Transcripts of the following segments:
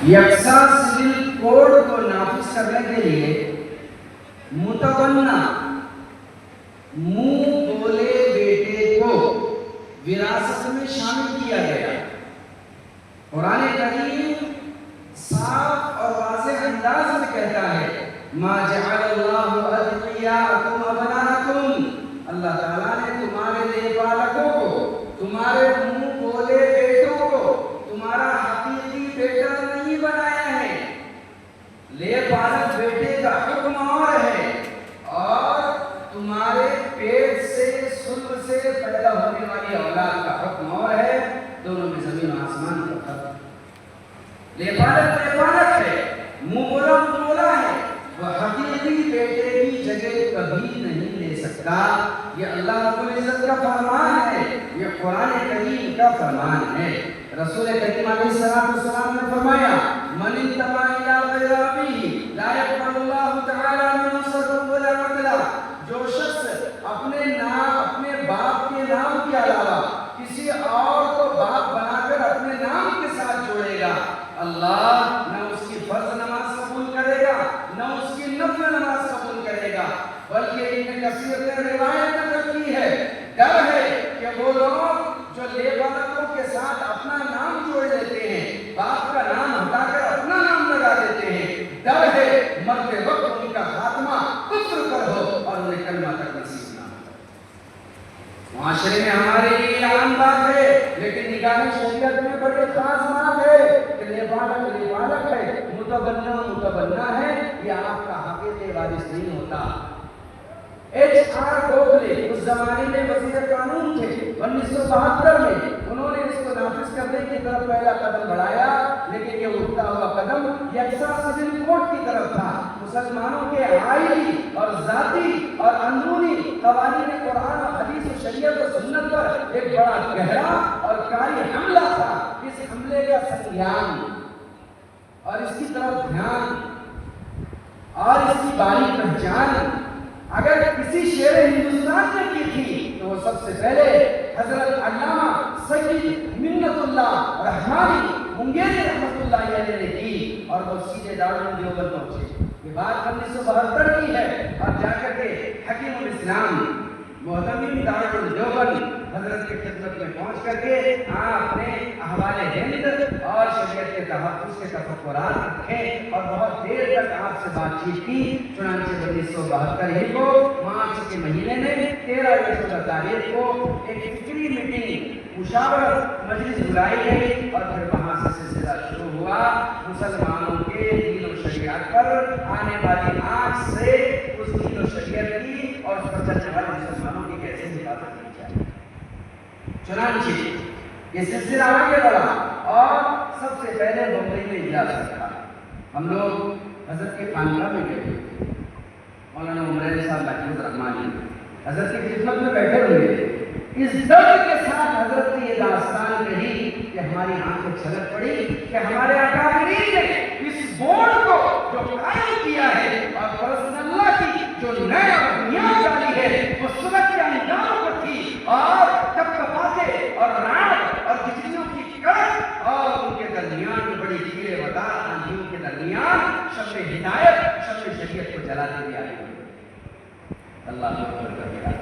یکساں civil code کو نافذ کرنے کے لیے متبنہ منہ بولے بیٹے کو وراثت میں شامل کیا گیا۔ قرآن کریم صاف اور واضح انداز میں کہتا ہے ما جعل اللہ ادعیاءکم ابناءکم، اللہ تعالیٰ نے تمہارے لے بالکوں کو، تمہارے منہ بولے بیٹوں کو تمہارا حقیقی بیٹا نہیں بنایا ہے۔ لے بالک بیٹے کا حکم اور ہے، اور تمہارے پیٹ سے صلب سے پیدا ہونے والی اولاد کا حکم اور ہے۔ دونوں میں زمین و آسمان کا فرق۔ لے بالک ہے، منہ بولا ہے، وہ حقیقی بیٹے کی جگہ کبھی نہیں لے سکتا۔ یہ اللہ رب العزت کا فرمان ہے، یہ قرآن کریم کا فرمان ہے۔ رسول کریم علیہ السلام نے فرمایا من انتمى الى غير ابيه لا يقبل الله تعالى منه صرفا ولا عدلا، جو شخص اپنے باپ کے نام کے علاوہ کسی اور کو باپ بنا کر اپنے نام کے ساتھ جوڑے گا، اللہ نہ اس کی فرض نماز قبول کرے گا نہ اس کی نفل نماز قبول کرے گا، بلکہ ابن کثیر نے روایت نقل کی ہے، ڈر ہے کہ وہ لوگ جو لے بالکوں کے ساتھ اپنا نام جوڑ لیتے ہیں، باپ کا نام ہٹا کر اپنا نام لگا دیتے ہیں، ڈر ہے مرتے وقت ان کا خاتمہ کفر پر ہو اور انہیں کلمہ تک نصیب نہ ہو۔ معاشرے میں ہمارے لیے عام بات ہے، لیکن نگاہ شریعت میں بڑے خاص بات ہے کہ لے بالک ہے، متبنہ ہے، یہ آپ کا حقیقی وارث نہیں ہوتا۔ HR گوکھلے اس زمانے میں وزیر قانون تھے، 1972 میں انہوں نے اس کو نافذ کرنے کی طرف پہلا قدم بڑھایا، لیکن یہ اٹھتا ہوا قدم یکساں سول کوڈ کی طرف تھا۔ مسلمانوں کے آئینی اور ذاتی اور اندرونی قوانین قرآن و حدیث و شریعت و سنت پر ایک بڑا گہرا اور کاری حملہ تھا۔ اس حملے کا سنگیان اور اس کی طرف دھیان اور اس کی باریک پہچان اگر کسی شیر ہندوستان نے کی تھی تو وہ سب سے پہلے حضرت علامہ سید منت اللہ رحمانی منگیری رحمت اللہ علیہ نے کی، اور وہ سیدھے دارالعلوم دیوبند پہنچے۔ یہ بات 1972 کی ہے، اور جا کر کے حکیم الاسلام محتمیم دارالعلوم دیوبند حضرت کی خدمت میں پہنچ کر کے آپ نے احوال ہند اور شریعت کے تحفظ کے تفکرات رکھے اور بہت دیر تک آپ سے بات چیت کی۔ چنانچہ 1972 کو مارچ کے مہینے میں 13 یا 14 تاریخ کو ایک فکری میٹنگ مشاورت مجلس بلائی گئی، اور پھر وہاں سے سلسلہ شروع ہوا مسلمانوں کے دین و شریعت پر آنے والی آنکھ سے اس دین و شریعت کی اور اس پر چلنے والے مسلمانوں کی کیسے حفاظت کی جائے۔ چنانچہ یہ سلسلہ آگے بڑھا اور سب سے پہلے بمبئی میں اجلاس رکھا۔ ہم لوگ حضرت کے خانقاہ میں گئے تھے، مولانا عمرین صاحب محمود رحمانی حضرت کی خدمت میں بیٹھے ہوئے تھے۔ اس درد کے ساتھ حضرت نے یہ داستان کہی کہ ہماری آنکھیں چھلک پڑی کہ ہمارے اکابرین نے اس بورڈ کو جو قائم کیا ہے اور پرسنل اللہ کی جو نیا بنیاد ڈالی ہے وہ سبق کے انداموں پر تھی، اور کپکپاتے اور رعد اور بجلیوں کی کڑک اور ان کے درمیان بڑی کیڑے ودار آندھیوں کے درمیان شمع ہدایت شمع شریعت کو جلاتے ہوئے آئے ہوئے۔ اللہ اکبر کبیرہ۔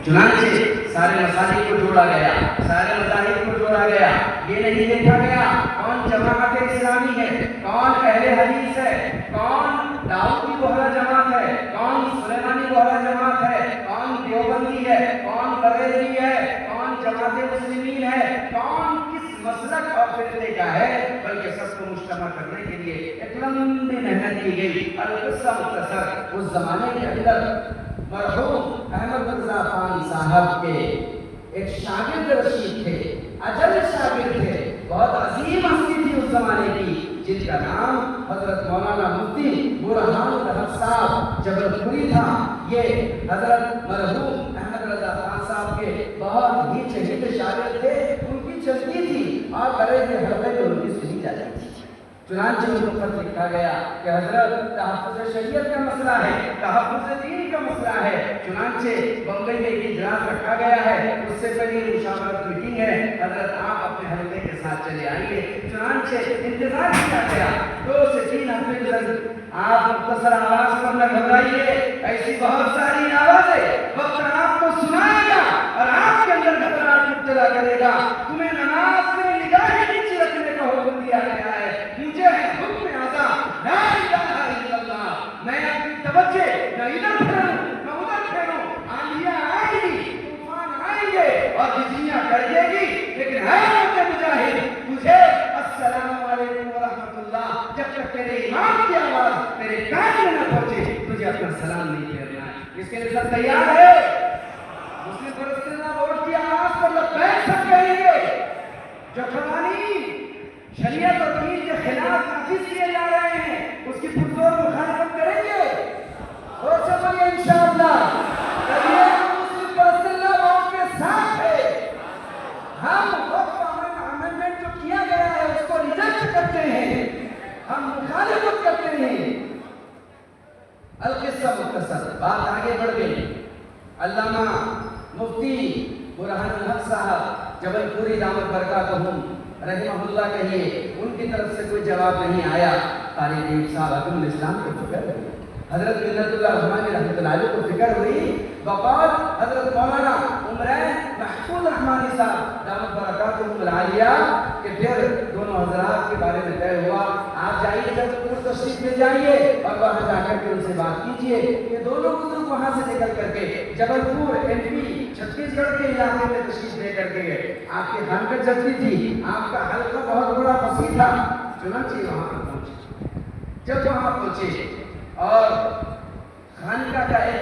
چنانچہ سارے مساجد کو جوڑا گیا، سارے مذاہب کو جوڑا گیا۔ یہ نہیں دیکھا گیا کون جماعت اسلامی ہے، کون اہل حدیث ہے، کون داؤدی بوہرا جماعت ہے، کون سلیمانی بوہرا جماعت ہے، کون دیوبندی ہے، کون بریلوی ہے، کون جماعت مسلمین ہے، کون کس مسلک اور فرقے کا ہے، بلکہ سب کو مجتمع کرنے کے لیے ایک لمبی محنت کی گئی۔ القصہ مختصر، اس زمانے کے اندر مرحوم احمد رضا خان صاحب کے ایک شاگرد رشید تھے، اجل شاگرد تھے، بہت عظیم ہستی تھی اس زمانے کی، جن کا نام حضرت مولانا مفتی برہان الحق صاحب جبل پوری تھا۔ یہ حضرت مرحوم احمد رضا خان صاحب کے بہت ہی چہیتے شاگرد تھے، ان کی چلتی تھی اور بڑے کے حلقے میں ان کی سنی جاتی تھی۔ چنانچہ ان کو خط لکھا گیا کہ حضرت تحفظ شریعت کا مسئلہ ہے، تحفظ دین کا مسئلہ ہے۔ چنانچہ بمبئی میں ایک اجلاس رکھا گیا ہے، اس سے پہلے مشاورت میٹنگ ہے، حضرت آپ اپنے حلقے کے ساتھ چلے آئیے۔ چنانچہ انتظار کیا گیا آپ مختصر آواز پر نہ گھبرائیے، ایسی بہت ساری آوازیں وقت آپ کو سنائے گا اور آپ کے اندر گھبراہٹ مبتلا کرے گا۔ تمہیں نماز میں نگاہیں نیچے رکھنے کا حکم دیا گیا ہے، مجھے ہے حکم اعظم لا الہ الا اللہ۔ میں اپنی توجہ نہ ادھر پھیروں نہ ادھر پھیروں، آندھیاں آئیں گی، طوفان آئیں گے اور بجلیاں کڑکے گی، لیکن ہے مجاہد مجھے السلام علیکم ورحمۃ اللہ جب تک تیرے امام کی آواز تیرے کان میں نہ پہنچے تجھے اپنا سلام نہیں پھیرنا ہے۔ اس کے لیے سب تیار ہے؟ مسلم فلسطینہ ووٹ کی آواز پر لبیک سب کہیں گے۔ جو قوانین شریعت اور دین کے خلاف نافذ کیے جا رہے ہیں اس کی پرزور مخالفت کریں گے اور چلیے انشاءاللہ کہیے مسلم فلسطینہ ووٹ کے ساتھ ہے۔ ہم امینڈمنٹ جو کیا گیا ہے اس کو ریجیکٹ کرتے ہیں، ہم مخالفت کرتے ہیں۔ القصہ مختصر، بات آگے بڑھ گئی۔ علامہ مفتی برہان الحق صاحب جبل پوری دامت برکاتہم رحمہ اللہ کہیے، ان کی طرف سے کوئی جواب نہیں آیا۔ قاری دیب صاحب حکم الاسلام کو فکر ہوئی، حضرت منت اللہ رحمانی رحمۃ اللہ علیہ کو فکر ہوئی، بقول حضرت مولانا عمران محفوظ رحمانی صاحب دامت برکاتہم العالیہ کہ پھر دونوں حضرات کے بارے میں طے ہوا آپ جائیے جب پور تشریف لے جائیے اور وہاں جا کر کے ان سے بات کیجئے۔ یہ دونوں بزرگ وہاں سے نکل کر کے جبل پور MP چھتیس گڑھ کے علاقے میں تشریف لے کر کے گئے۔ آپ کی خانقاہ جلدی تھی، آپ کا حلقہ بہت بڑا وسیع تھا، چنانچہ وہاں پر پہنچے۔ جب وہاں پہنچے اور خانقاہ کا ایک